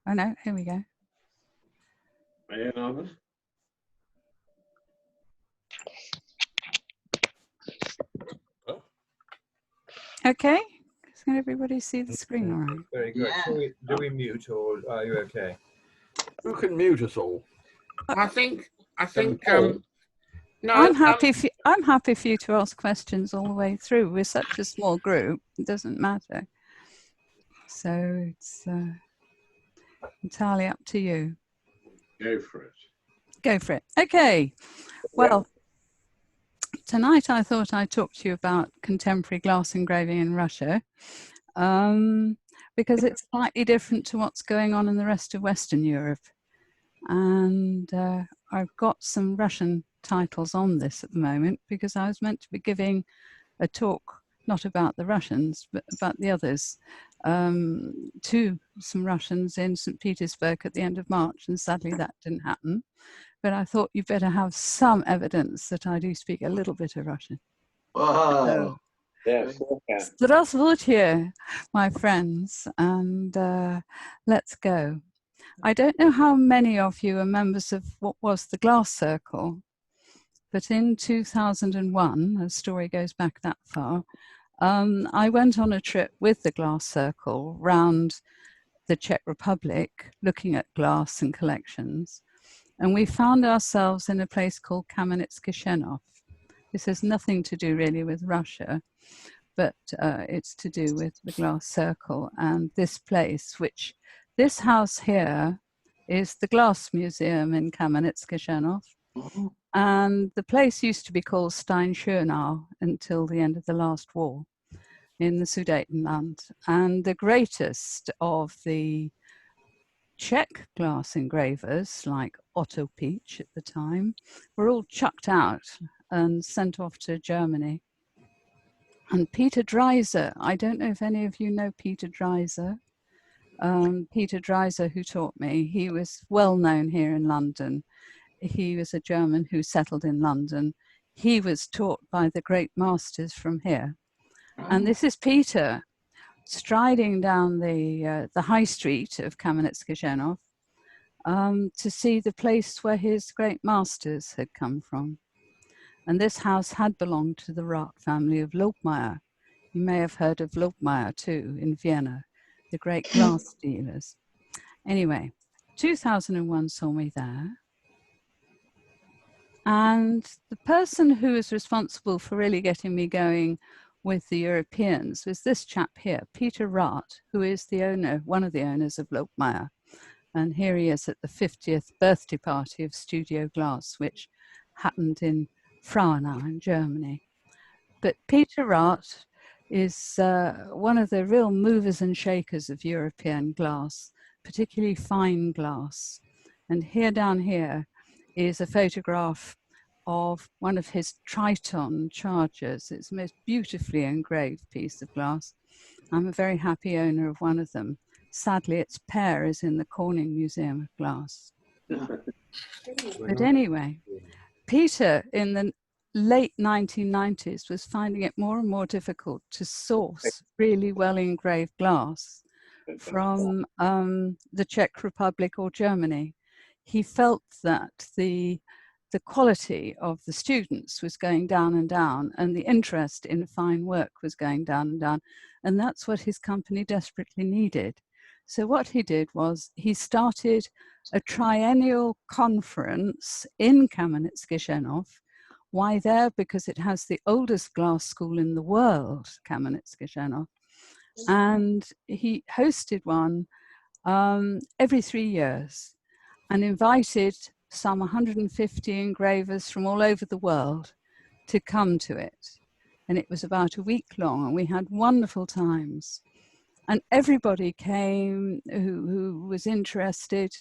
Oh no, here we go. Are you nervous? Okay, can everybody see the screen all right? Very good. Yeah. Do we mute or are you okay? Who can mute us all? I think. Paul? No, I'm happy for you to ask questions all the way through. We're such a small group; it doesn't matter. So it's entirely up to you. Go for it. Go for it. Okay. Well, tonight I thought I'd talk to you about contemporary glass engraving in Russia, because it's slightly different to what's going on in the rest of Western Europe. And I've got some Russian titles on this at the moment because I was meant to be giving a talk, not about the Russians, but about the others, to some Russians in St. Petersburg at the end of March, and sadly that didn't happen. But I thought you better have some evidence that I do speak a little bit of Russian. Wow. Yes. Здравствуйте, my friends, and let's go. I don't know how many of you are members of what was the Glass Circle, but in 2001, the story goes back that far, I went on a trip with the Glass Circle round the Czech Republic, looking at glass and collections, and we found ourselves in a place called Kamenicky Senov. This has nothing to do really with Russia, but it's to do with the Glass Circle and this place, which this house here is the Glass Museum in Kamenicky Senov. And the place used to be called Steinschönau until the end of the last war in the Sudetenland. And the greatest of the Czech glass engravers, like Otto Peach at the time, were all chucked out and sent off to Germany. And Peter Dreiser, I don't know if any of you know Peter Dreiser. Peter Dreiser, who taught me, he was well known here in London. He was a German who settled in London. He was taught by the great masters from here. And this is Peter striding down the high street of Kamenicky Senov to see the place where his great masters had come from. And this house had belonged to the Rath family of Lobmeier. You may have heard of Lobmeier too in Vienna, the great glass dealers. Anyway, 2001 saw me there. And the person who was responsible for really getting me going with the Europeans was this chap here, Peter Rath, who is the owner, one of the owners of Lobmeier. And here he is at the 50th birthday party of Studio Glass, which happened in Frauenau in Germany. But Peter Rath is one of the real movers and shakers of European glass, particularly fine glass. And here down here is a photograph of one of his Triton chargers. It's the most beautifully engraved piece of glass. I'm a very happy owner of one of them. Sadly, its pair is in the Corning Museum of Glass. But anyway, Peter in the late 1990s was finding it more and more difficult to source really well engraved glass from the Czech Republic or Germany. He felt that the quality of the students was going down and down, and the interest in fine work was going down and down. And that's what his company desperately needed. So what he did was he started a triennial conference in Kamenicky Senov. Why there? Because it has the oldest glass school in the world, Kamenicky Senov. And he hosted one every 3 years and invited some 150 engravers from all over the world to come to it. And it was about a week long, and we had wonderful times. And everybody came who was interested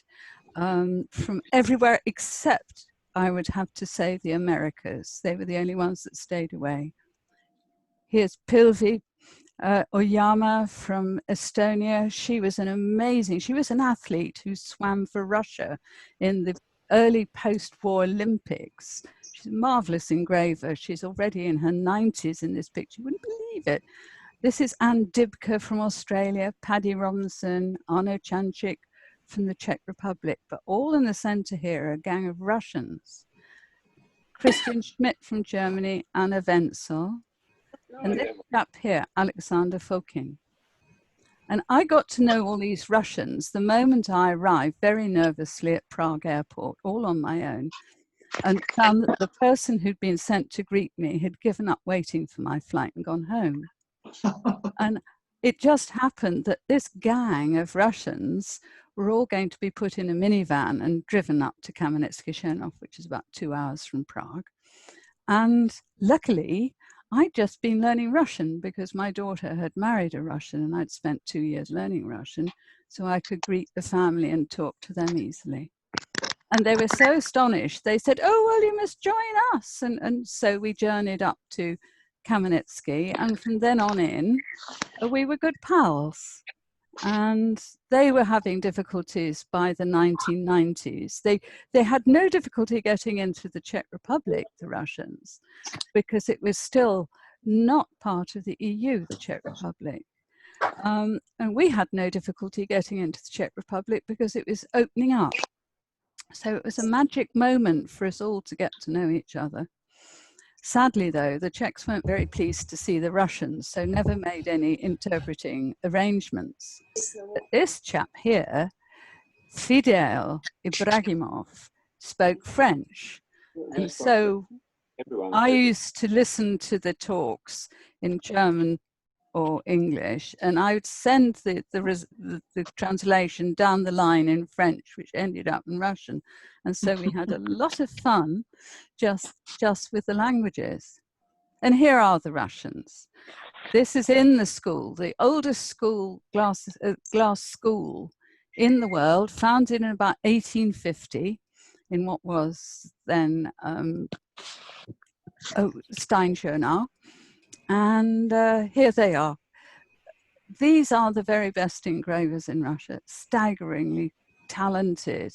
from everywhere except, I would have to say, the Americas. They were the only ones that stayed away. Here's Pilvi Oyama from Estonia. She was an athlete who swam for Russia in the early post-war Olympics. She's a marvelous engraver. She's already in her 90s in this picture. You wouldn't believe it. This is Anne Dibka from Australia, Paddy Robinson, Arno Chanchik, from the Czech Republic, but all in the center here are a gang of Russians. Christian Schmidt from Germany, Anna Wenzel, and this chap here, Alexander Fokin. And I got to know all these Russians the moment I arrived very nervously at Prague airport, all on my own, and found that the person who'd been sent to greet me had given up waiting for my flight and gone home. And it just happened that this gang of Russians were all going to be put in a minivan and driven up to Kamenicky Senov, which is about 2 hours from Prague. And luckily, I'd just been learning Russian because my daughter had married a Russian and I'd spent 2 years learning Russian, so I could greet the family and talk to them easily. And they were so astonished. They said, "Oh, well, you must join us." And so we journeyed up to Kamenicky, and from then on in, we were good pals. And they were having difficulties by the 1990s. They had no difficulty getting into the Czech Republic, the Russians, because it was still not part of the EU, the Czech Republic. And we had no difficulty getting into the Czech Republic because it was opening up. So it was a magic moment for us all to get to know each other. Sadly, though, the Czechs weren't very pleased to see the Russians, so never made any interpreting arrangements. But this chap here, Fidel Ibrahimov, spoke French. And so I used to listen to the talks in German or English, and I would send the translation down the line in French, which ended up in Russian. And so we had a lot of fun just with the languages. And here are the Russians. This is in the school, the oldest school, glass school in the world, founded in about 1850 in what was then Steinschönau. And here they are. These are the very best engravers in Russia, staggeringly talented.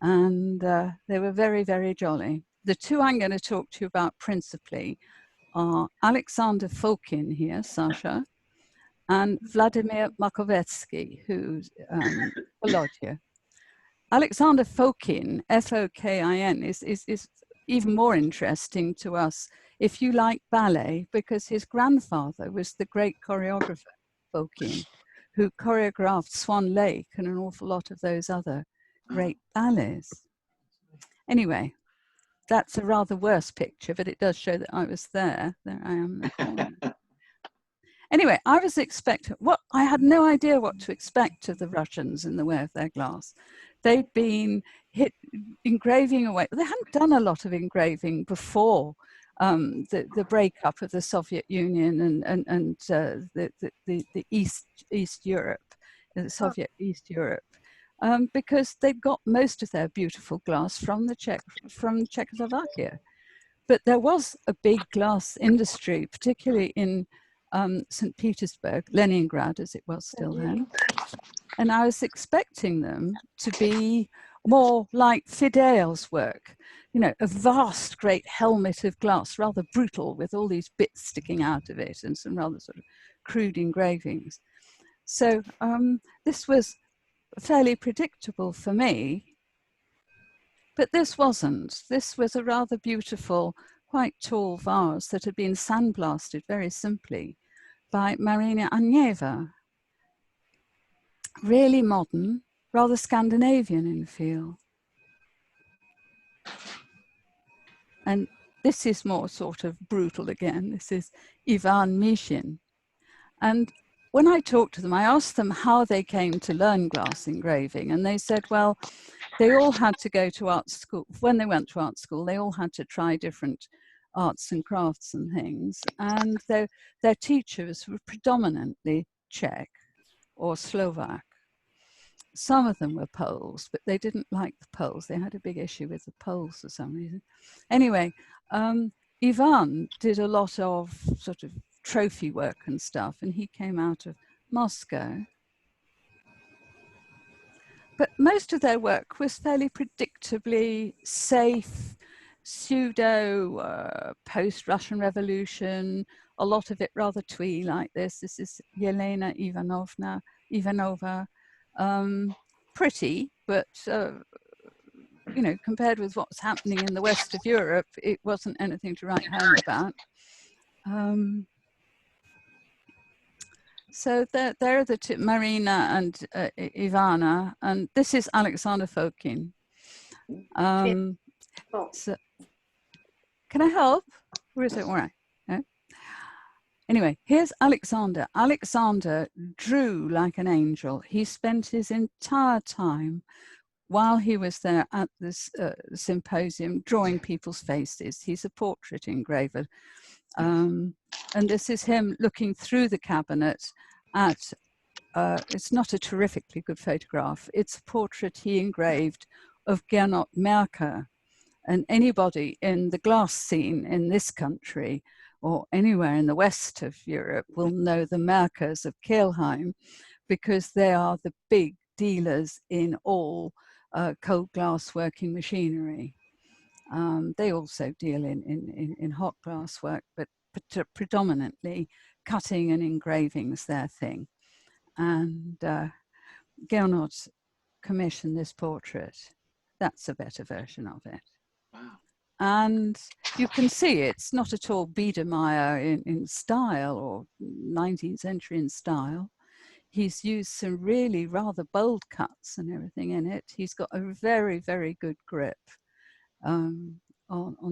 And they were very, very jolly. The two I'm going to talk to you about principally are Alexander Fokin here, Sasha, and Vladimir Makhovetsky, who's Volodya. Alexander Fokin, F-O-K-I-N, is even more interesting to us if you like ballet, because his grandfather was the great choreographer, Fokin, who choreographed Swan Lake and an awful lot of those other great ballets. Anyway, that's a rather worse picture, but it does show that I was there. There I am in the corner. Anyway, I was expecting, I had no idea what to expect of the Russians in the way of their glass. They'd been engraving away. They hadn't done a lot of engraving before the breakup of the Soviet Union and the East Europe, the Soviet East Europe, because they'd got most of their beautiful glass from Czechoslovakia. But there was a big glass industry, particularly in St. Petersburg, Leningrad as it was still then. And I was expecting them to be more like Fidel's work, you know, a vast, great helmet of glass, rather brutal with all these bits sticking out of it and some rather sort of crude engravings. So this was fairly predictable for me, but this wasn't. This was a rather beautiful, quite tall vase that had been sandblasted very simply by Marina Anieva. Really modern, rather Scandinavian in feel. And this is more sort of brutal again. This is Ivan Mishin. And when I talked to them, I asked them how they came to learn glass engraving. And they said, well, they all had to go to art school. When they went to art school, they all had to try different arts and crafts and things. And their teachers were predominantly Czech or Slovak. Some of them were Poles, but they didn't like the Poles. They had a big issue with the Poles for some reason. Anyway, Ivan did a lot of sort of trophy work and stuff, and he came out of Moscow. But most of their work was fairly predictably safe, pseudo post-Russian Revolution, a lot of it rather twee like this. This is Yelena Ivanova. pretty, but you know, compared with what's happening in the west of Europe, it wasn't anything to write home about. So there are the two, Marina and Ivana, and this is Alexander Fokin. So, can I help? Or is it all right? No? Anyway, here's Alexander. Alexander drew like an angel. He spent his entire time while he was there at this symposium drawing people's faces. He's a portrait engraver. And this is him looking through the cabinet at, it's not a terrifically good photograph. It's a portrait he engraved of Gernot Merker. And anybody in the glass scene in this country or anywhere in the west of Europe will know the Merkers of Kelheim, because they are the big dealers in all cold glass working machinery. They also deal in hot glass work, but predominantly cutting and engraving is their thing. And Gernot commissioned this portrait. That's a better version of it. Wow. And you can see it's not at all Biedermeier in style or 19th century in style. He's used some really rather bold cuts and everything in it. He's got a very, very good grip on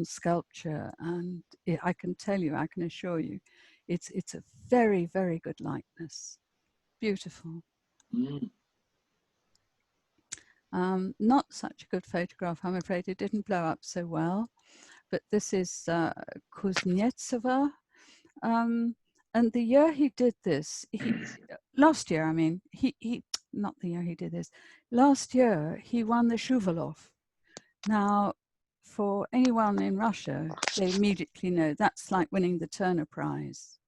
sculpture. And I can tell you, I can assure you, it's a very, very good likeness. Beautiful. Mm. Not such a good photograph, I'm afraid. It didn't blow up so well. But this is Kuznetsova. And the year he did this, last year, I mean, not the year he did this, last year he won the Shuvalov. Now, for anyone in Russia, they immediately know that's like winning the Turner Prize.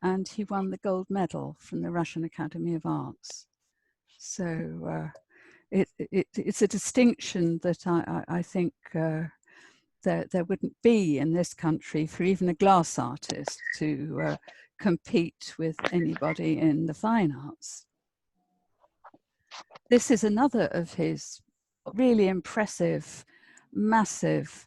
And he won the gold medal from the Russian Academy of Arts. So it's a distinction that I think there wouldn't be in this country for even a glass artist to compete with anybody in the fine arts. This is another of his really impressive, massive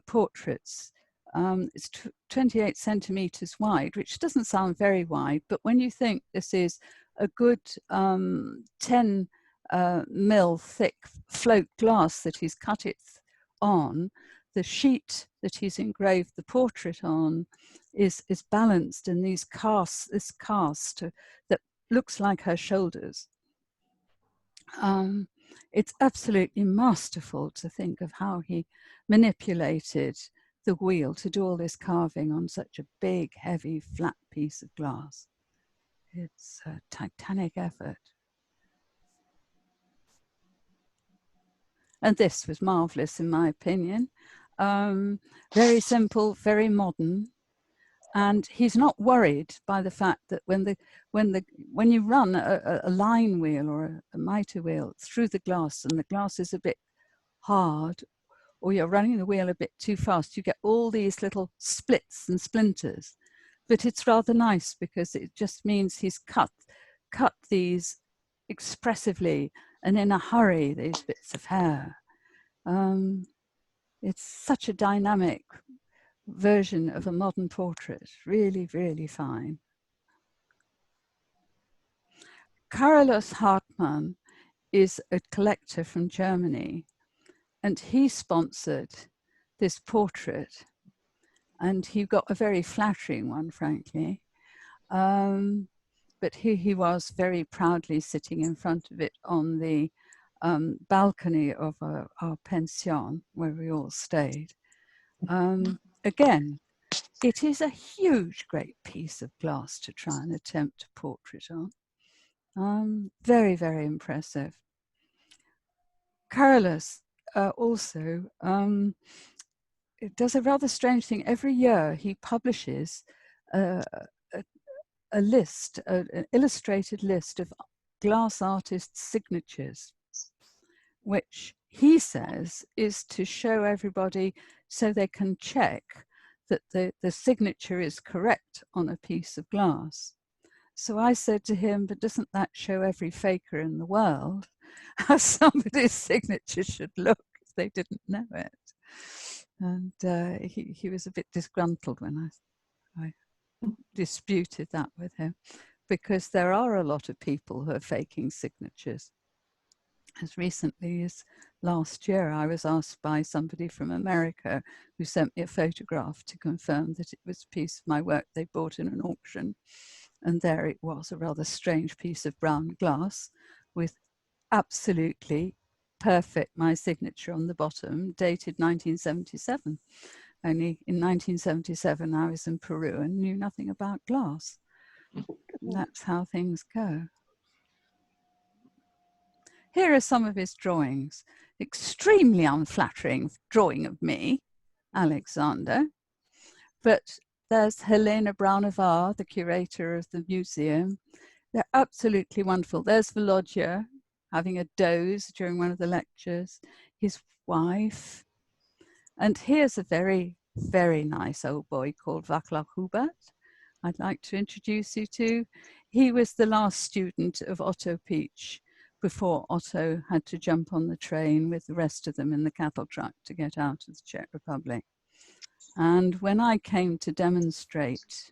portraits. It's 28 centimeters wide, which doesn't sound very wide, but when you think this is a good 10 mil thick float glass that he's cut it on, the sheet that he's engraved the portrait on is balanced in these casts, this cast that looks like her shoulders. It's absolutely masterful to think of how he manipulated the wheel to do all this carving on such a big, heavy, flat piece of glass. It's a titanic effort. And this was marvelous, in my opinion. Very simple, very modern. And he's not worried by the fact that when you run a line wheel or a mitre wheel through the glass and the glass is a bit hard, or you're running the wheel a bit too fast, you get all these little splits and splinters. But it's rather nice because it just means he's cut these expressively and in a hurry, these bits of hair. It's such a dynamic version of a modern portrait. Really, really fine. Carolus Hartmann is a collector from Germany, and he sponsored this portrait, and he got a very flattering one, frankly. But here he was very proudly sitting in front of it on the balcony of our pension where we all stayed. Again, it is a huge, great piece of glass to try and attempt a portrait on. Very, very impressive. Carolus also does a rather strange thing. Every year he publishes a list, an illustrated list of glass artists' signatures, which he says is to show everybody so they can check that the signature is correct on a piece of glass. So I said to him, but doesn't that show every faker in the world? how somebody's signature should look if they didn't know it. And he was a bit disgruntled when I disputed that with him, because there are a lot of people who are faking signatures. As recently as last year, I was asked by somebody from America who sent me a photograph to confirm that it was a piece of my work they bought in an auction. And there it was, a rather strange piece of brown glass with absolutely perfect my signature on the bottom, dated 1977. Only in 1977, I was in Peru and knew nothing about glass. And that's how things go. Here are some of his drawings. Extremely unflattering drawing of me, Alexander. But there's Helena Brownovar, the curator of the museum. They're absolutely wonderful. There's Volodya having a doze during one of the lectures, his wife. And here's a very, very nice old boy called Václav Hubert, I'd like to introduce you to. He was the last student of Otto Peach before Otto had to jump on the train with the rest of them in the cattle truck to get out of the Czech Republic. And when I came to demonstrate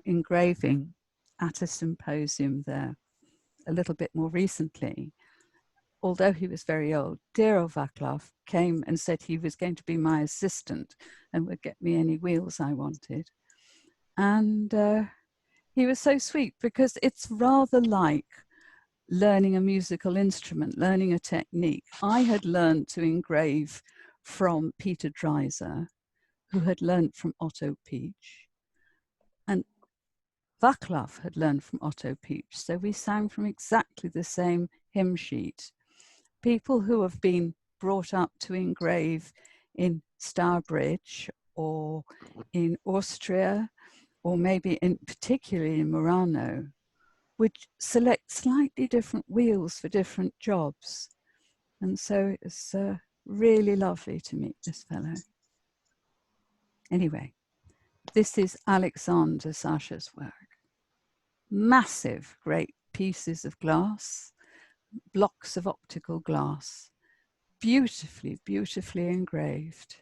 engraving at a symposium there a little bit more recently, although he was very old, dear old Václav came and said he was going to be my assistant and would get me any wheels I wanted. And he was so sweet, because it's rather like learning a musical instrument, learning a technique. I had learned to engrave from Peter Dreiser, who had learned from Otto Peach. And Václav had learned from Otto Peach. So we sang from exactly the same hymn sheet. People who have been brought up to engrave in Stourbridge or in Austria, or maybe particularly in Murano, would select slightly different wheels for different jobs. And so it's really lovely to meet this fellow. Anyway, this is Alexander Sasha's work. Massive, great pieces of glass, blocks of optical glass, beautifully, beautifully engraved.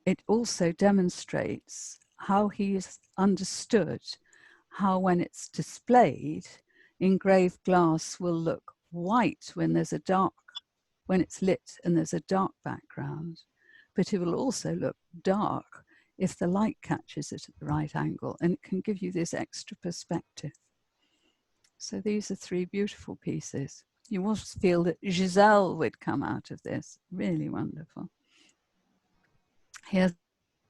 It also demonstrates how he's understood how, when it's displayed, engraved glass will look white when there's a dark, when it's lit and there's a dark background, but it will also look dark if the light catches it at the right angle, and it can give you this extra perspective. So these are three beautiful pieces. You almost feel that Giselle would come out of this. Really wonderful. Here's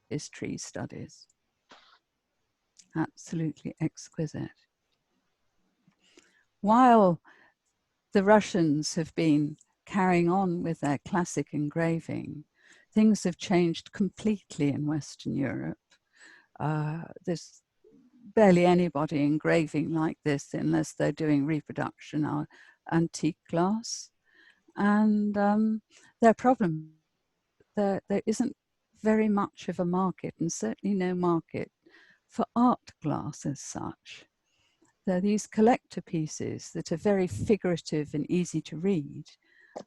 his tree studies. Absolutely exquisite. While the Russians have been carrying on with their classic engraving, things have changed completely in Western Europe. There's barely anybody engraving like this unless they're doing reproduction or antique glass. And their problem, there isn't very much of a market, and certainly no market for art glass as such. There are these collector pieces that are very figurative and easy to read,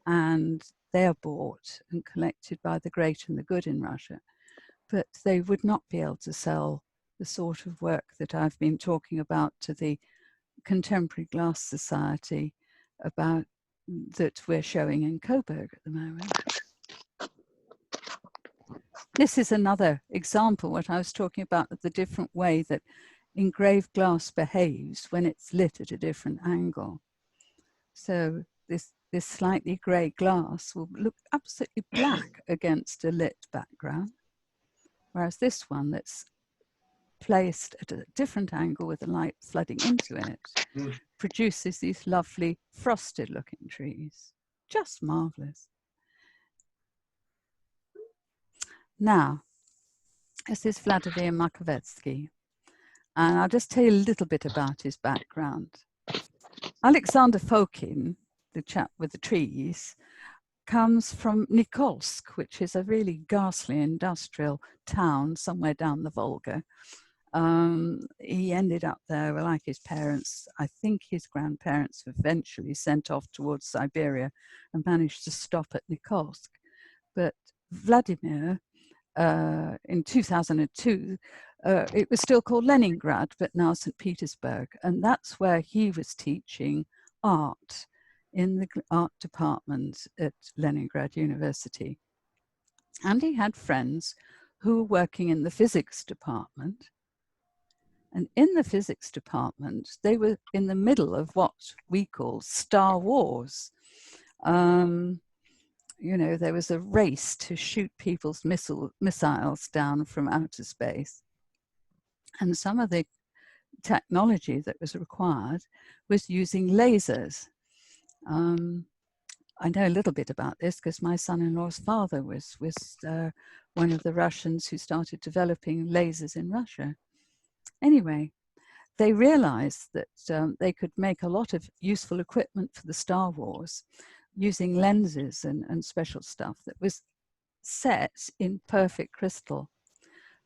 and they are bought and collected by the great and the good in Russia, but they would not be able to sell the sort of work that I've been talking about to the Contemporary Glass Society about, that we're showing in Coburg at the moment. This is another example, what I was talking about, of the different way that engraved glass behaves when it's lit at a different angle. So this slightly grey glass will look absolutely black against a lit background, whereas this one that's placed at a different angle with the light flooding into it produces these lovely frosted looking trees. Just marvellous. Now, this is Vladimir Makhovetsky, and I'll just tell you a little bit about his background. Alexander Fokin, the chap with the trees, comes from Nikolsk, which is a really ghastly industrial town somewhere down the Volga. He ended up there, like his parents. I think his grandparents eventually sent off towards Siberia and managed to stop at Nikolsk. But Vladimir, in 2002, it was still called Leningrad, but now St. Petersburg. And that's where he was teaching art in the art department at Leningrad University. And he had friends who were working in the physics department. And in the physics department, they were in the middle of what we call Star Wars. You know, there was a race to shoot people's missiles down from outer space. And some of the technology that was required was using lasers. I know a little bit about this because my son-in-law's father was one of the Russians who started developing lasers in Russia. Anyway, they realized that they could make a lot of useful equipment for the Star Wars using lenses and special stuff that was set in perfect crystal.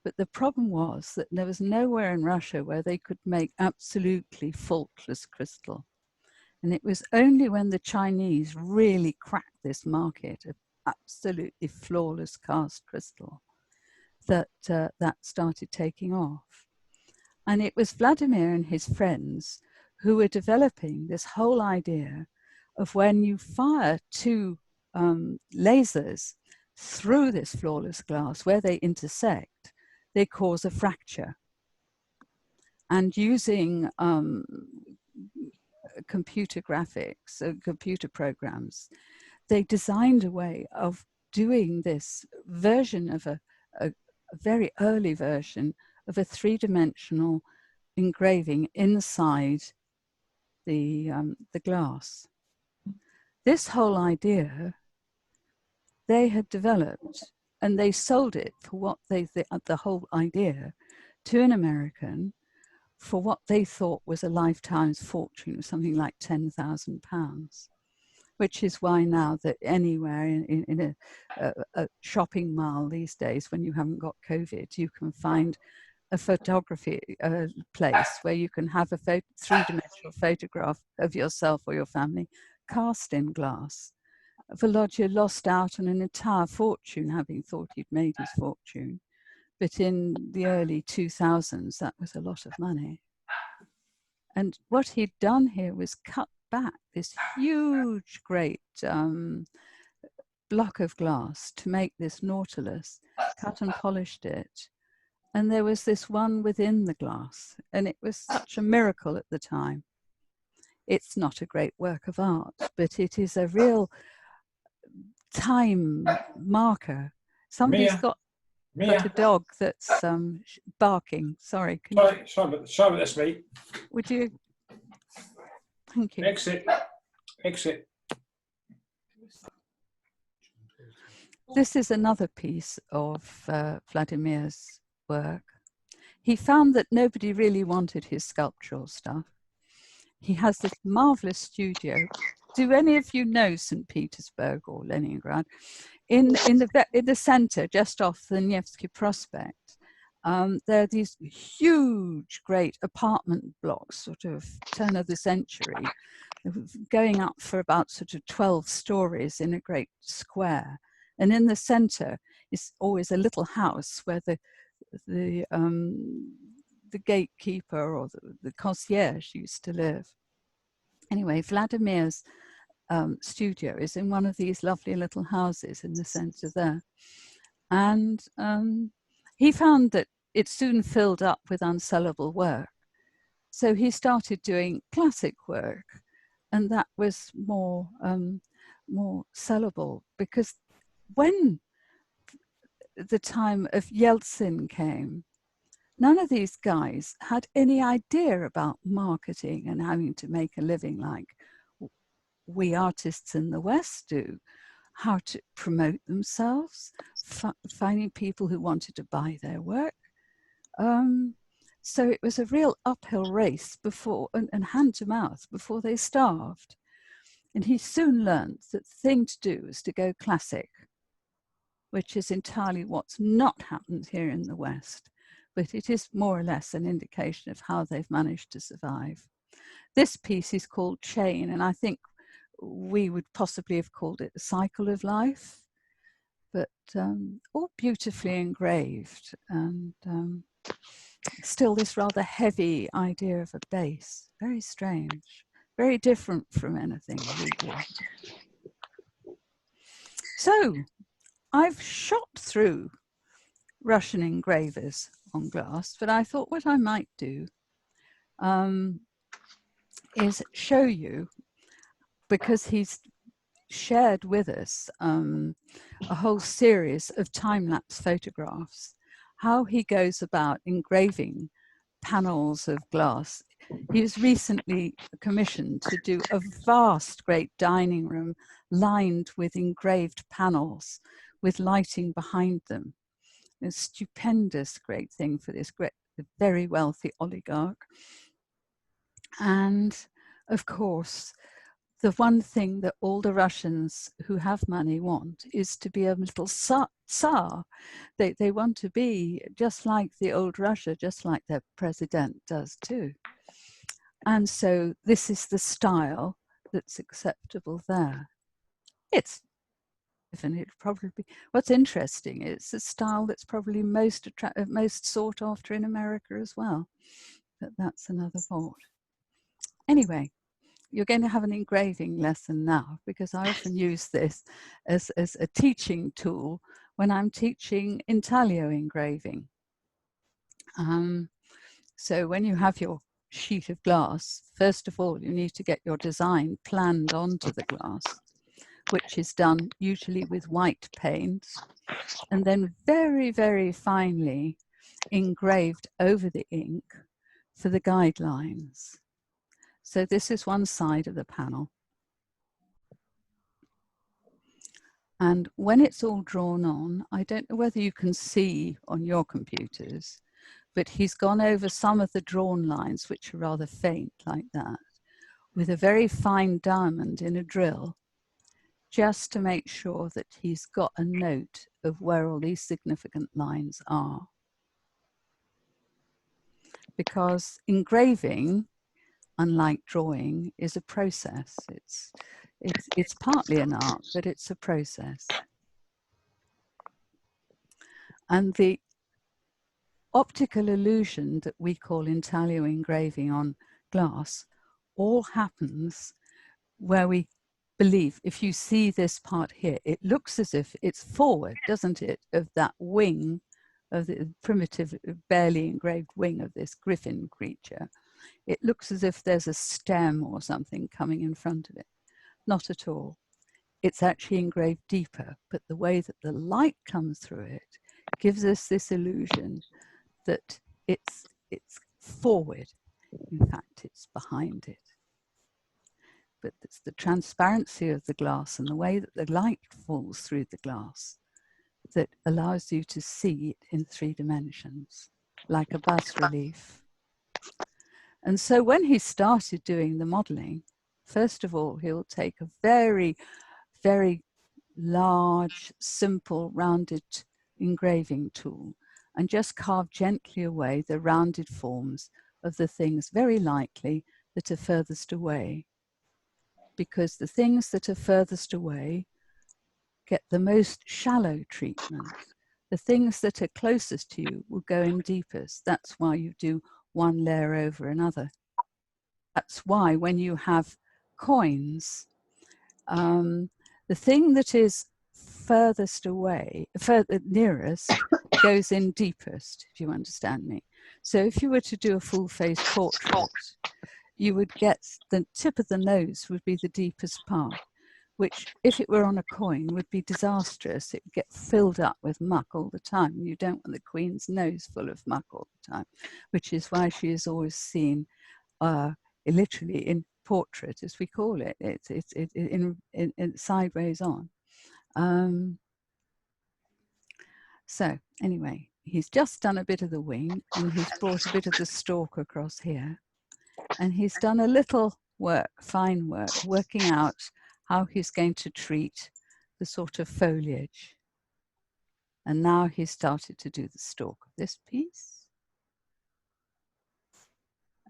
But the problem was that there was nowhere in Russia where they could make absolutely faultless crystal. And it was only when the Chinese really cracked this market of absolutely flawless cast crystal that that started taking off. And it was Vladimir and his friends who were developing this whole idea of when you fire two lasers through this flawless glass, where they intersect, they cause a fracture. And using computer graphics, computer programs, they designed a way of doing this version of a very early version of a three-dimensional engraving inside the glass. This whole idea they had developed, and they sold it for what the whole idea to an American for what they thought was a lifetime's fortune of something like £10,000, which is why now that anywhere in a shopping mall these days, when you haven't got COVID, you can find a photography place where you can have a three-dimensional photograph of yourself or your family cast in glass. Volodya lost out on an entire fortune, having thought he'd made his fortune. But in the early 2000s, that was a lot of money. And what he'd done here was cut back this huge, great block of glass to make this Nautilus, cut and polished it. And there was this one within the glass, and it was such a miracle at the time. It's not a great work of art, but it is a real time marker. Somebody's got a dog that's barking. Sorry. Sorry about this, mate. Would you? Thank you. Exit. This is another piece of Vladimir's work. He found that nobody really wanted his sculptural stuff. He has this marvelous studio. Do any of you know St. Petersburg or Leningrad? In the center, just off the Nevsky Prospect, there are these huge, great apartment blocks, sort of turn of the century, going up for about sort of 12 stories in a great square. And in the center is always a little house where the gatekeeper or the concierge used to live. Anyway, Vladimir's studio is in one of these lovely little houses in the center there. And he found that it soon filled up with unsellable work. So he started doing classic work, and that was more sellable, because when the time of Yeltsin came, none of these guys had any idea about marketing and having to make a living like we artists in the West do, how to promote themselves, finding people who wanted to buy their work. So it was a real uphill race before, and hand to mouth, before they starved. And he soon learned that the thing to do is to go classic, which is entirely what's not happened here in the West. but it is more or less an indication of how they've managed to survive. This piece is called Chain, and I think we would possibly have called it the Cycle of Life, but all beautifully engraved, and still this rather heavy idea of a base. Very strange, very different from anything we do. So I've shot through Russian engravers on glass, but I thought what I might do is show you, because he's shared with us a whole series of time-lapse photographs, how he goes about engraving panels of glass. He was recently commissioned to do a vast, great dining room lined with engraved panels with lighting behind them. A stupendous, great thing for this great, very wealthy oligarch. And of course, the one thing that all the Russians who have money want is to be a little Tsar. They want to be just like the old Russia, just like their president does too. And so this is the style that's acceptable there. It's, and it probably be, what's interesting is the style that's probably most sought after in America as well. But that's another thought. Anyway, you're going to have an engraving lesson now, because I often use this as a teaching tool when I'm teaching intaglio engraving. So when you have your sheet of glass, first of all, you need to get your design planned onto the glass, which is done usually with white paint, and then very, very finely engraved over the ink for the guidelines. So this is one side of the panel. And when it's all drawn on, I don't know whether you can see on your computers, but he's gone over some of the drawn lines, which are rather faint like that, with a very fine diamond in a drill, just to make sure that he's got a note of where all these significant lines are. Because engraving, unlike drawing, is a process. It's partly an art, but it's a process. And the optical illusion that we call intaglio engraving on glass all happens where we believe, if you see this part here, it looks as if it's forward, doesn't it, of that wing, of the primitive, barely engraved wing of this griffin creature. It looks as if there's a stem or something coming in front of it. Not at all. It's actually engraved deeper, but the way that the light comes through it gives us this illusion that it's forward. In fact, it's behind it. But it's the transparency of the glass and the way that the light falls through the glass that allows you to see it in 3 dimensions, like a bas-relief. And so when he started doing the modeling, first of all, he'll take a very, very large, simple, rounded engraving tool and just carve gently away the rounded forms of the things, very likely, that are furthest away. Because the things that are furthest away get the most shallow treatment. The things that are closest to you will go in deepest. That's why you do one layer over another. That's why when you have coins, the thing that is furthest away, nearest, goes in deepest, if you understand me. So if you were to do a full-face portrait, you would get the tip of the nose would be the deepest part, which if it were on a coin would be disastrous. It would get filled up with muck all the time. You don't want the Queen's nose full of muck all the time, which is why she is always seen literally in portrait, as we call it. It's in sideways on. So anyway, he's just done a bit of the wing and he's brought a bit of the stalk across here. And he's done a little work, fine work, working out how he's going to treat the sort of foliage. And now he's started to do the stalk of this piece.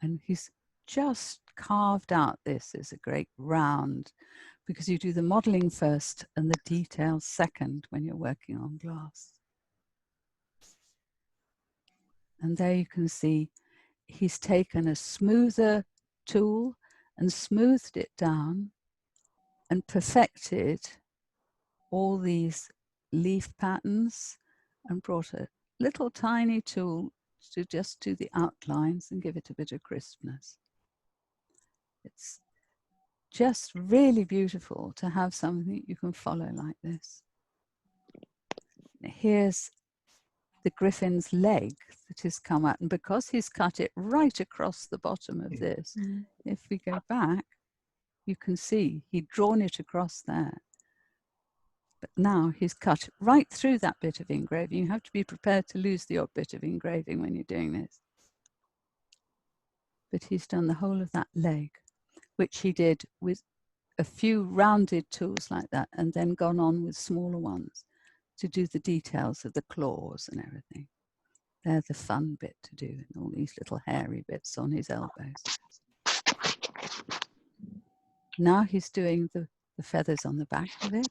And he's just carved out this as a great round, because you do the modeling first and the details second when you're working on glass. And there you can see he's taken a smoother tool and smoothed it down and perfected all these leaf patterns and brought a little tiny tool to just do the outlines and give it a bit of crispness. It's just really beautiful to have something you can follow like this. Here's the griffin's leg that has come out, and because he's cut it right across the bottom of this, if we go back, you can see he'd drawn it across there. But now he's cut right through that bit of engraving. You have to be prepared to lose the odd bit of engraving when you're doing this. But he's done the whole of that leg, which he did with a few rounded tools like that, and then gone on with smaller ones to do the details of the claws and everything. They're the fun bit to do, and all these little hairy bits on his elbows. Now he's doing the feathers on the back of it,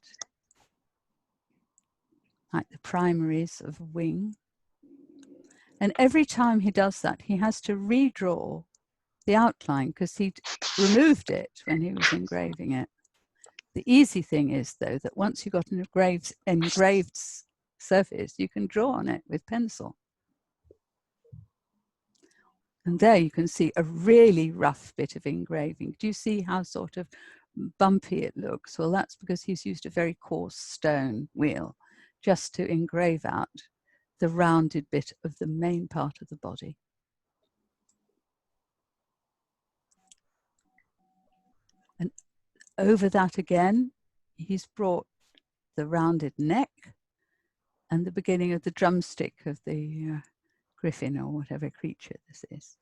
like the primaries of a wing. And every time he does that, he has to redraw the outline because he'd removed it when he was engraving it. The easy thing is, though, that once you've got an engraved surface, you can draw on it with pencil. And there you can see a really rough bit of engraving. Do you see how sort of bumpy it looks? Well, that's because he's used a very coarse stone wheel just to engrave out the rounded bit of the main part of the body. And over that again, he's brought the rounded neck and the beginning of the drumstick of the griffin or whatever creature this is.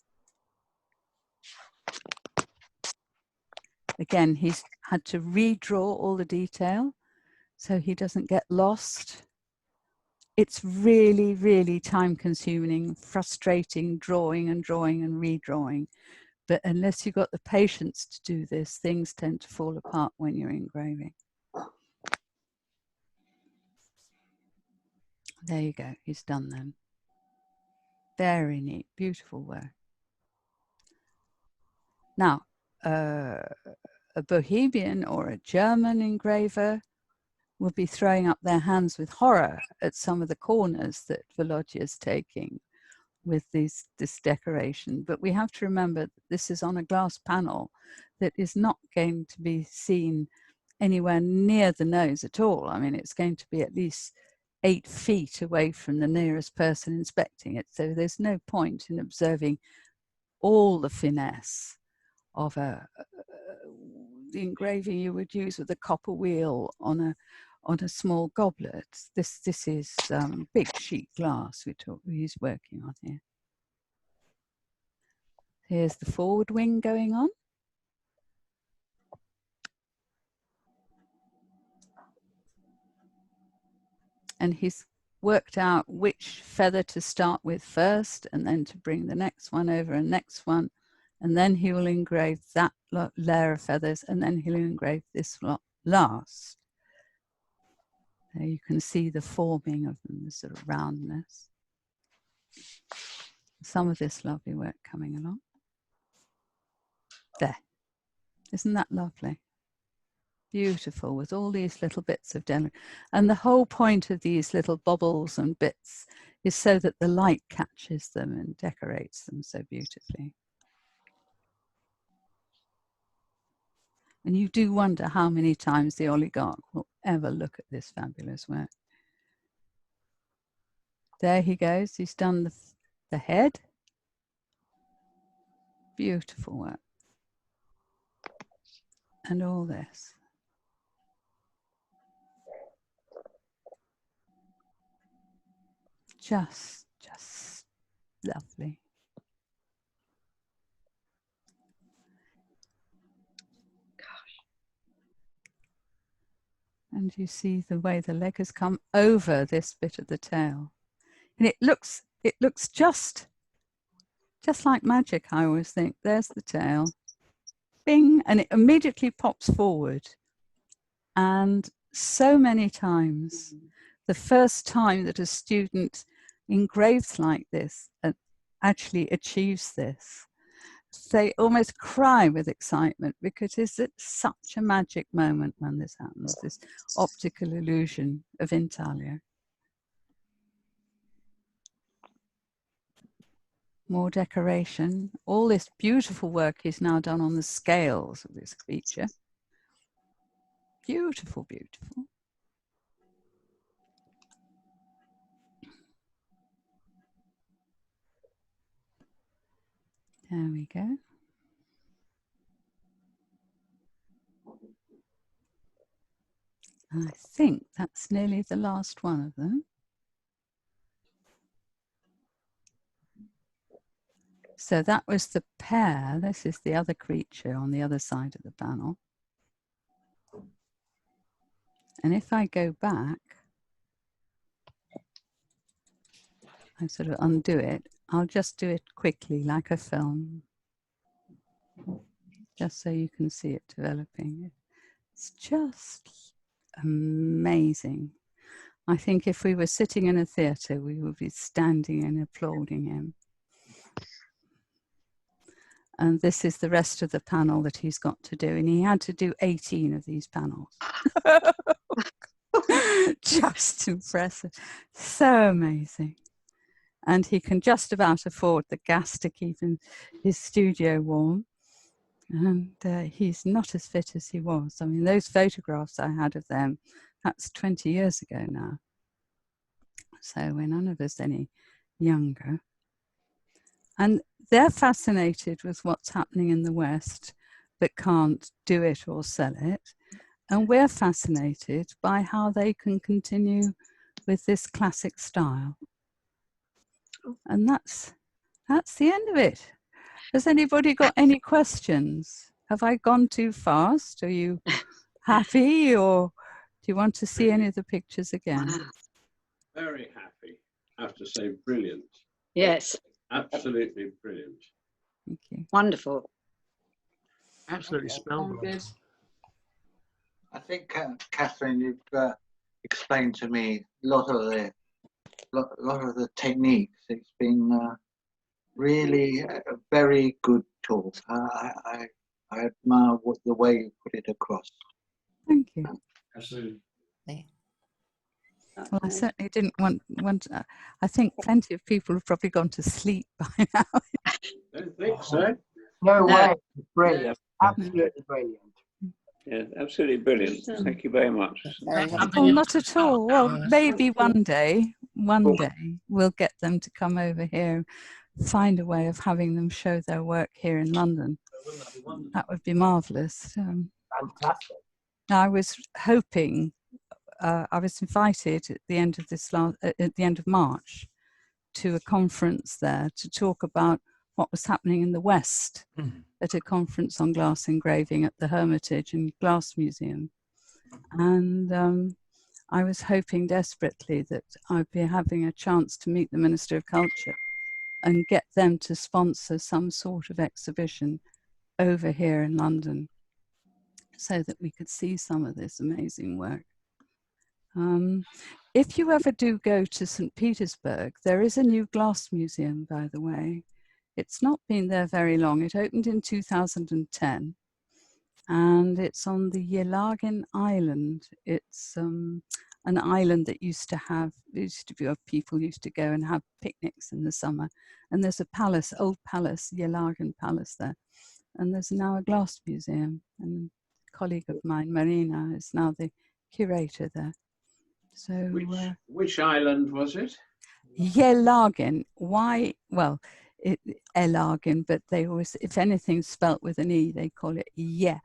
Again, he's had to redraw all the detail so he doesn't get lost. It's really, really time-consuming, frustrating, drawing and redrawing. But unless you've got the patience to do this, things tend to fall apart when you're engraving. There you go, he's done them. Very neat, beautiful work. Now, a Bohemian or a German engraver will be throwing up their hands with horror at some of the corners that Volodya is taking with this decoration. But we have to remember that this is on a glass panel that is not going to be seen anywhere near the nose at all. I mean, it's going to be at least 8 feet away from the nearest person inspecting it. So there's no point in observing all the finesse of the engraving you would use with a copper wheel on a small goblet. This is big sheet glass he's working on here. Here's the forward wing going on. And he's worked out which feather to start with first, and then to bring the next one over and next one. And then he will engrave that layer of feathers, and then he'll engrave this lot last. There you can see the forming of them, the sort of roundness. Some of this lovely work coming along. There. Isn't that lovely? Beautiful, with all these little bits of delicate. And the whole point of these little bobbles and bits is so that the light catches them and decorates them so beautifully. And you do wonder how many times the oligarch will ever look at this fabulous work. There he goes. He's done the head. Beautiful work. And all this. Just lovely. And you see the way the leg has come over this bit of the tail. And it looks just just like magic, I always think. There's the tail. Bing, and it immediately pops forward. And so many times, the first time that a student engraves like this and actually achieves this, they almost cry with excitement, because it's such a magic moment when this happens, this optical illusion of intaglio. More decoration. All this beautiful work is now done on the scales of this creature. Beautiful, beautiful. There we go. I think that's nearly the last one of them. So that was the pair. This is the other creature on the other side of the panel. And if I go back, I sort of undo it. I'll just do it quickly like a film, just so you can see it developing. It's just amazing. I think if we were sitting in a theatre, we would be standing and applauding him. And this is the rest of the panel that he's got to do. And he had to do 18 of these panels. Just impressive. So amazing. And he can just about afford the gas to keep his studio warm. And he's not as fit as he was. I mean, those photographs I had of them, that's 20 years ago now. So we're none of us any younger. And they're fascinated with what's happening in the West, but can't do it or sell it. And we're fascinated by how they can continue with this classic style. And that's the end of it. Has anybody got any questions? Have I gone too fast? Are you happy, or do you want to see any of the pictures again? Very happy. I have to say, brilliant. Yes. Absolutely brilliant. Thank you. Wonderful. Absolutely spellbound. I think, Katharine, you've explained to me a lot of the techniques. It's been really a very good talk. I admire the way you put it across. Thank you. Absolutely. Well, I certainly didn't want I think plenty of people have probably gone to sleep by now. Don't think so. No No. way. Brilliant. Absolutely brilliant. Yeah, absolutely brilliant. Thank you very much. Oh, not at all. Well, maybe one day we'll get them to come over here, find a way of having them show their work here in London. That would be marvellous. Fantastic. I was hoping, I was invited at the end of at the end of March to a conference there to talk about what was happening in the West at a conference on glass engraving at the Hermitage and Glass Museum. And I was hoping desperately that I'd be having a chance to meet the Minister of Culture and get them to sponsor some sort of exhibition over here in London so that we could see some of this amazing work. If you ever do go to St. Petersburg, there is a new glass museum, by the way. It's not been there very long. It opened in 2010, and it's on the Yelagin Island. It's an island that used to be where people used to go and have picnics in the summer. And there's a palace, old palace, Yelagin Palace there. And there's now a glass museum. And a colleague of mine, Marina, is now the curator there. So Which island was it? Yelagin. Elagin, but they always, if anything's spelt with an E, they call it Yelagin.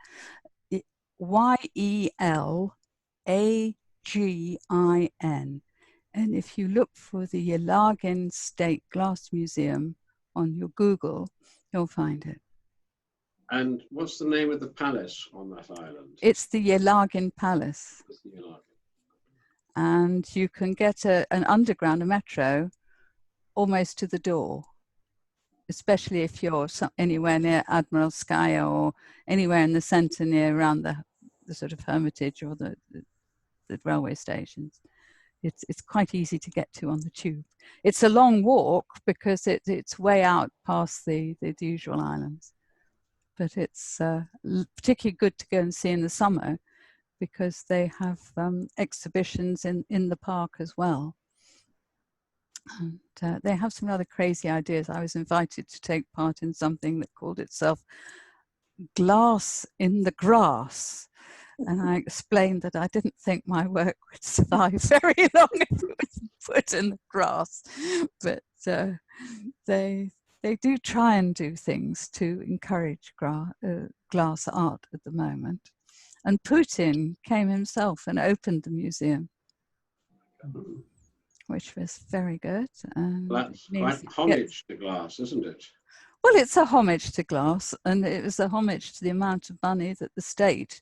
And if you look for the Yelagin State Glass Museum on your Google, you'll find it. And what's the name of the palace on that island? It's the Yelagin Palace. It's the Yelagin. And you can get an underground, a metro, almost to the door. especially if you're anywhere near Admiralskaya or anywhere in the centre near around the sort of Hermitage or the railway stations. It's quite easy to get to on the tube. It's a long walk because it's way out past the usual islands, but it's particularly good to go and see in the summer because they have exhibitions in the park as well. And they have some rather crazy ideas. I was invited to take part in something that called itself Glass in the Grass. And I explained that I didn't think my work would survive very long if it was put in the grass. But they do try and do things to encourage glass art at the moment. And Putin came himself and opened the museum, which was very good. And That's quite homage to glass, isn't it? Well, it's a homage to glass, and it was a homage to the amount of money that the state,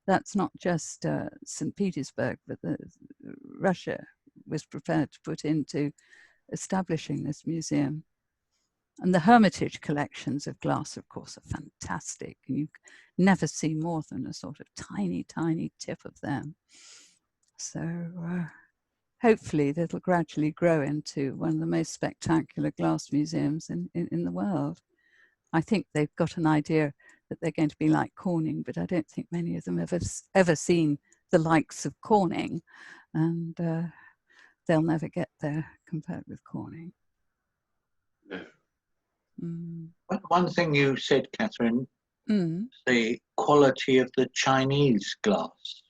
that's not just St. Petersburg, but Russia was prepared to put into establishing this museum. And the Hermitage collections of glass, of course, are fantastic. And you never see more than a sort of tiny, tiny tip of them. So hopefully that'll gradually grow into one of the most spectacular glass museums in the world. I think they've got an idea that they're going to be like Corning, but I don't think many of them have ever seen the likes of Corning, and they'll never get there compared with Corning. No. Mm. One thing you said, Katharine, the quality of the Chinese glass.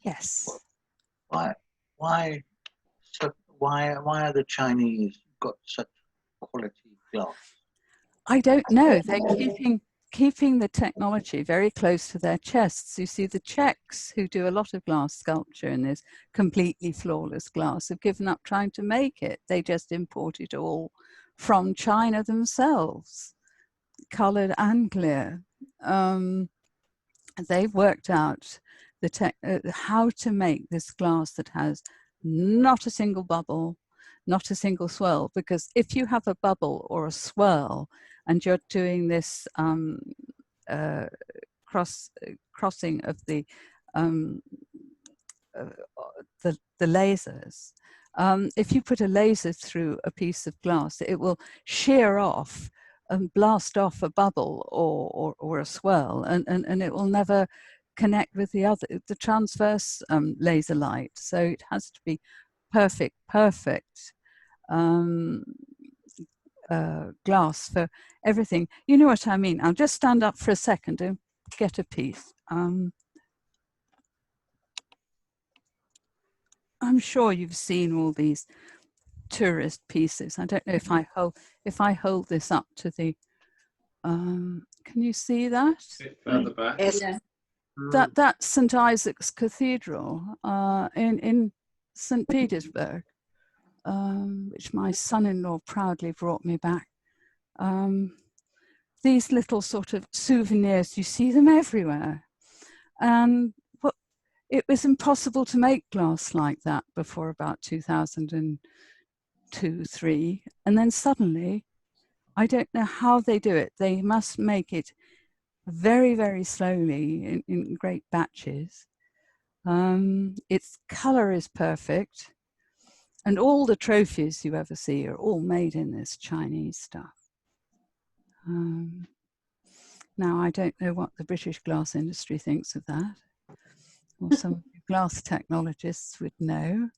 Yes. Why are the Chinese got such quality glass? I don't know. They're keeping the technology very close to their chests. You see, the Czechs, who do a lot of glass sculpture in this completely flawless glass, have given up trying to make it. They just import it all from China themselves, coloured and clear. They've worked out how to make this glass that has not a single bubble, not a single swirl, because if you have a bubble or a swirl and you're doing this crossing of the lasers, if you put a laser through a piece of glass, it will shear off and blast off a bubble or a swirl, and it will never connect with the transverse laser light. So it has to be perfect glass for everything. You know what I mean? I'll just stand up for a second and get a piece. I'm sure you've seen all these tourist pieces. I don't know if I hold this up to the. Can you see that? A bit further back. Yes. Yeah. That's St. Isaac's Cathedral in St. Petersburg, which my son-in-law proudly brought me back. These little sort of souvenirs, you see them everywhere. And it was impossible to make glass like that before about 2002-3. And then suddenly, I don't know how they do it. They must make it very, very slowly in great batches. Its color is perfect. And all the trophies you ever see are all made in this Chinese stuff. Now, I don't know what the British glass industry thinks of that, or some of the glass technologists would know.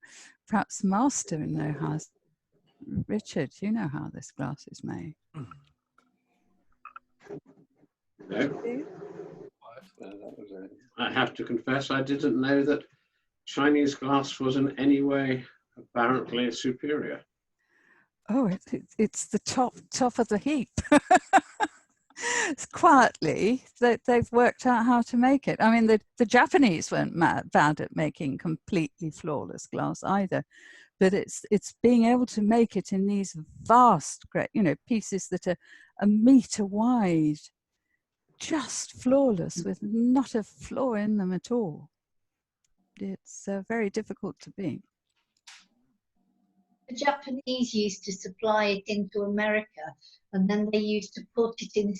Perhaps Master would know how. Richard, you know how this glass is made. No. I have to confess, I didn't know that Chinese glass was in any way apparently superior. Oh, it's the top of the heap. Quietly, they've worked out how to make it. I mean, the Japanese weren't bad at making completely flawless glass either, but it's being able to make it in these vast, great, pieces that are a meter wide, just flawless, with not a flaw in them at all. It's very difficult to beat. The Japanese used to supply it into America, and then they used to put it in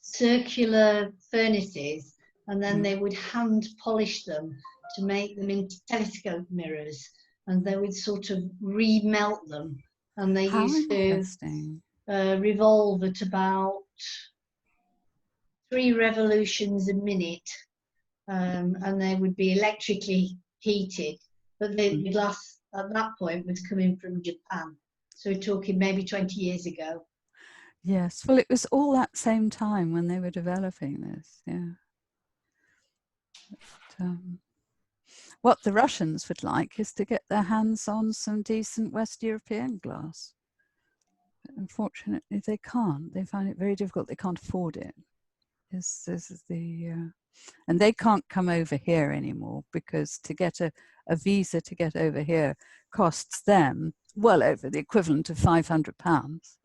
circular furnaces, and then they would hand polish them to make them into telescope mirrors, and they would sort of remelt them, and they How used to interesting. revolve at about 3 revolutions a minute, and they would be electrically heated, but the glass at that point was coming from Japan, so we're talking maybe 20 years ago. Yes, well, it was all that same time when they were developing this, yeah. But, what the Russians would like is to get their hands on some decent West European glass. But unfortunately, they can't. They find it very difficult. They can't afford it. This is and they can't come over here anymore, because to get a visa to get over here costs them well over the equivalent of £500.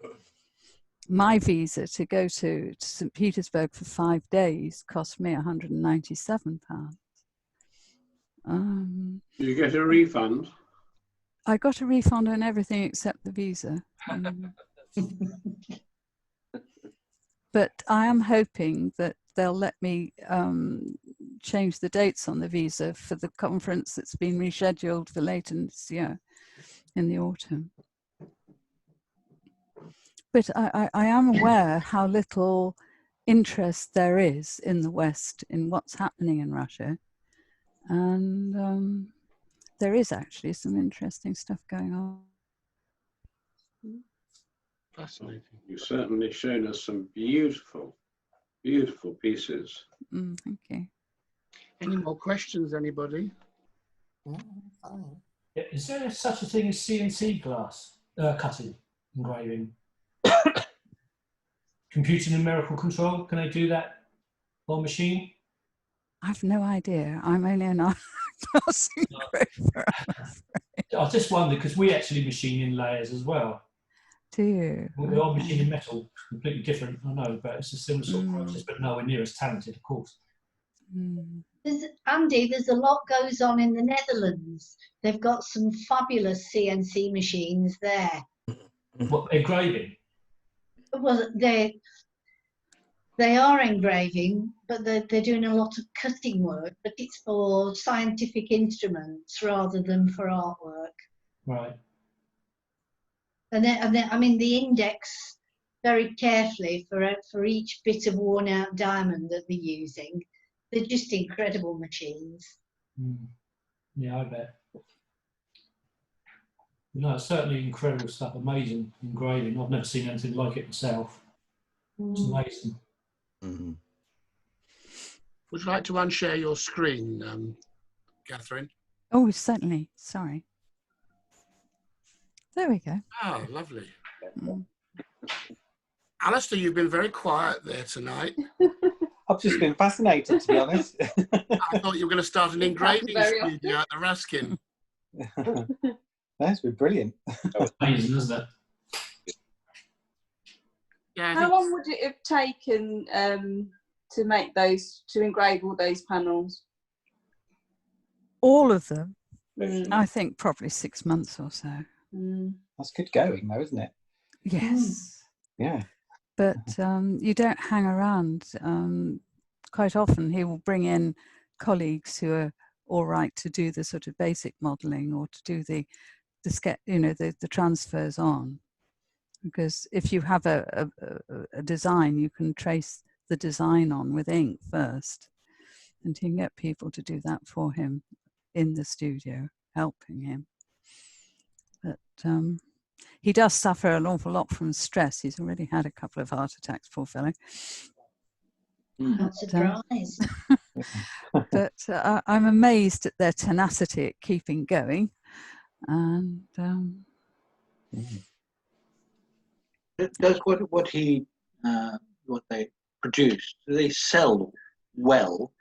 My visa to go to St. Petersburg for 5 days cost me £197. You get a refund? I got a refund on everything except the visa. But I am hoping that they'll let me change the dates on the visa for the conference that's been rescheduled for later this year in the autumn. But I am aware how little interest there is in the West in what's happening in Russia. And there is actually some interesting stuff going on. Fascinating. You've certainly shown us some beautiful, beautiful pieces. Thank you. Any more questions, anybody? Yeah, is there such a thing as CNC glass cutting, engraving? Computer numerical control, can they do that on machine? I've no idea. I'm only an art glass engraver. I just wonder, because we actually machine in layers as well. Do you? We are machining metal, completely different, I know, but it's a similar sort of process, but nowhere near as talented, of course. Andy, there's a lot goes on in the Netherlands. They've got some fabulous CNC machines there. What, engraving? Well, they are engraving, but they're doing a lot of cutting work, but it's for scientific instruments rather than for artwork. Right. And then, I mean, the index very carefully for each bit of worn out diamond that they're using. They're just incredible machines. Yeah, I bet. No, it's certainly incredible stuff, amazing engraving. I've never seen anything like it myself. It's amazing. Would you like to unshare your screen, Katharine? Oh, certainly. Sorry. There we go. Oh, lovely. Alistair, you've been very quiet there tonight. I've just been fascinated, to be honest. I thought you were going to start an engraving studio at the Ruskin. That's been brilliant. Amazing, isn't it? Yeah, how long would it have taken to make those, to engrave all those panels? All of them, I think probably 6 months or so. That's good going, though, isn't it? Yes. Yeah. But you don't hang around. Quite often he will bring in colleagues who are all right to do the sort of basic modelling or to do the sketch, you know, the transfers on. Because if you have a design, you can trace the design on with ink first, and he can get people to do that for him in the studio, helping him. But he does suffer an awful lot from stress. He's already had a couple of heart attacks, poor fellow. Not surprised. But I'm amazed at their tenacity at keeping going. And does what they produce, do they sell well,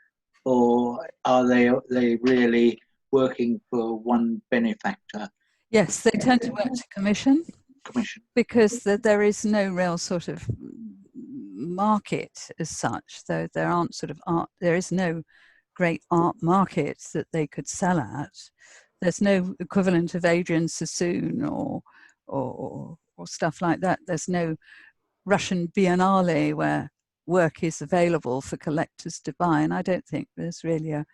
or are they really working for one benefactor? yes, they tend to work to commission. Because there is no real sort of market as such, though there aren't sort of art, there is no great art market that they could sell at. there's no equivalent of Adrian Sassoon or stuff like that. There's no Russian Biennale where work is available for collectors to buy, and I don't think there's really a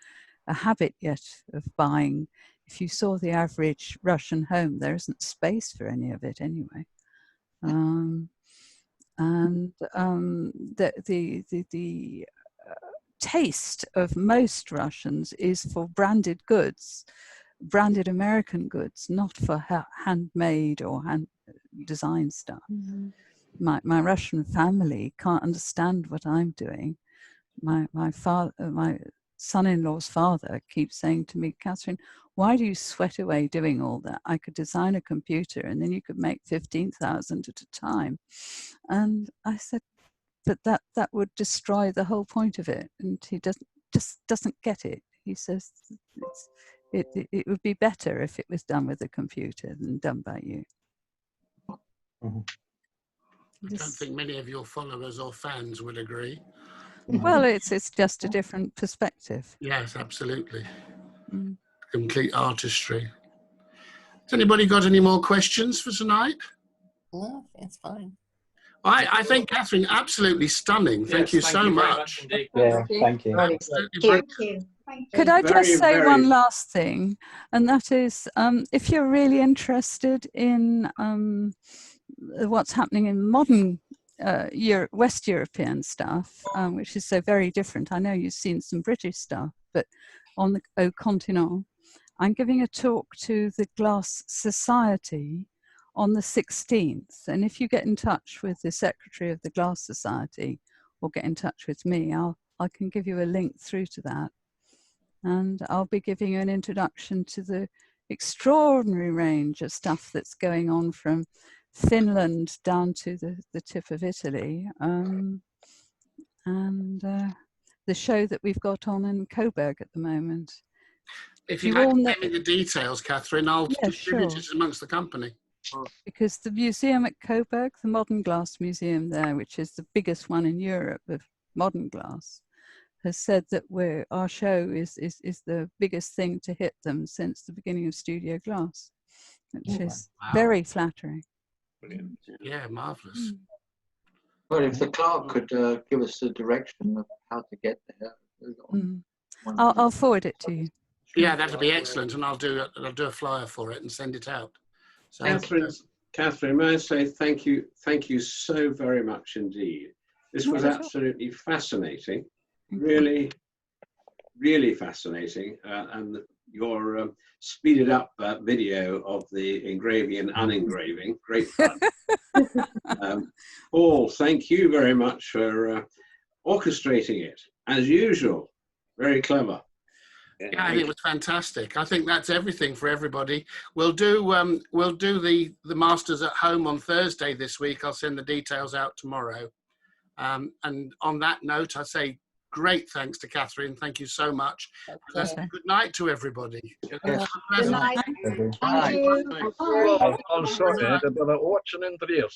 habit yet of buying. If you saw the average Russian home, there isn't space for any of it anyway. The taste of most Russians is for branded goods, branded American goods, not for handmade or hand designed stuff. Mm-hmm. My Russian family can't understand what I'm doing. My son-in-law's father keeps saying to me, Katharine, why do you sweat away doing all that? I could design a computer and then you could make 15,000 at a time. And I said, but that would destroy the whole point of it. And he doesn't get it. He says it would be better if it was done with a computer than done by you. Mm-hmm. I don't think many of your followers or fans would agree. Well, it's just a different perspective. Yes, absolutely. Complete artistry. Has anybody got any more questions for tonight? No, it's fine. I think, Katharine, absolutely stunning. Thank you so much. Yeah, thank you. Thank you. Could I just say one last thing, and that is, if you're really interested in what's happening in modern West European stuff, which is so very different. I know you've seen some British stuff, but on the Au Continent, I'm giving a talk to the Glass Society on the 16th. And if you get in touch with the Secretary of the Glass Society or get in touch with me, I can give you a link through to that. And I'll be giving you an introduction to the extraordinary range of stuff that's going on from Finland down to the tip of Italy, and the show that we've got on in Coburg at the moment. If you'd like to give me the details, Katharine, I'll distribute it amongst the company. Because the museum at Coburg, the Modern Glass Museum there, which is the biggest one in Europe of modern glass, has said that our show is the biggest thing to hit them since the beginning of Studio Glass, which is very flattering. Brilliant. Yeah, marvellous. Well, if the clerk could give us the direction of how to get there. I'll forward it to you. Yeah, that'll be excellent, and I'll do a flyer for it and send it out. So, Katharine, may I say thank you so very much indeed. This was absolutely fascinating, really, really fascinating, and your speeded up video of the engraving and unengraving, great fun. Paul, thank you very much for orchestrating it, as usual, very clever. Yeah, I think it was fantastic. I think that's everything for everybody. We'll do the masters at home on Thursday this week. I'll send the details out tomorrow. And on that note, I say great thanks to Katharine. Thank you so much. Good night to everybody. Good night. Sorry, det bara åt sin intervju.